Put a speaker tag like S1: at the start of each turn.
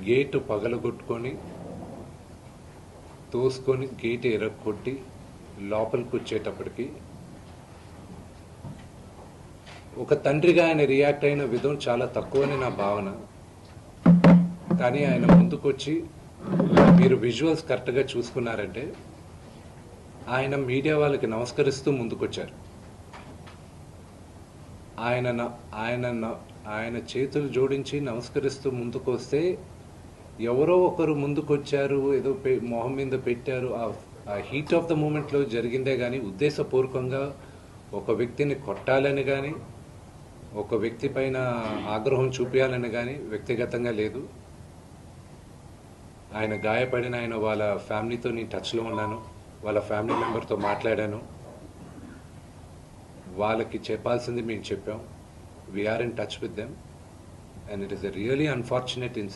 S1: Gate పగలగొట్టుకొని తోసుకొని gate ఎరగొట్టి లోపలికి వచ్చేటప్పటికి ఒక తండ్రిగా ఆయన రియాక్ట్ అయిన విధం చాలా తక్కువని నా భావన. కానీ ఆయన ముందుకొచ్చి మీరు విజువల్స్ కరెక్ట్గా చూసుకున్నారంటే ఆయన మీడియా వాళ్ళకి నమస్కరిస్తూ ముందుకొచ్చారు. ఆయన చేతులు జోడించి నమస్కరిస్తూ ముందుకు వస్తే ఎవరో ఒకరు ముందుకొచ్చారు, ఏదో మొహం మీద పెట్టారు, ఆ హీట్ ఆఫ్ ద మూమెంట్లో జరిగిందే కానీ ఉద్దేశపూర్వకంగా ఒక వ్యక్తిని కొట్టాలని కానీ ఒక వ్యక్తి పైన ఆగ్రహం చూపించాలని కానీ వ్యక్తిగతంగా లేదు. ఆయన గాయపడిన ఆయన వాళ్ళ ఫ్యామిలీతో నేను టచ్లో ఉన్నాను, వాళ్ళ ఫ్యామిలీ మెంబర్తో మాట్లాడాను, వాళ్ళకి చెప్పాల్సింది మేము చెప్పాం. We are in touch with them and it is a really unfortunate incident.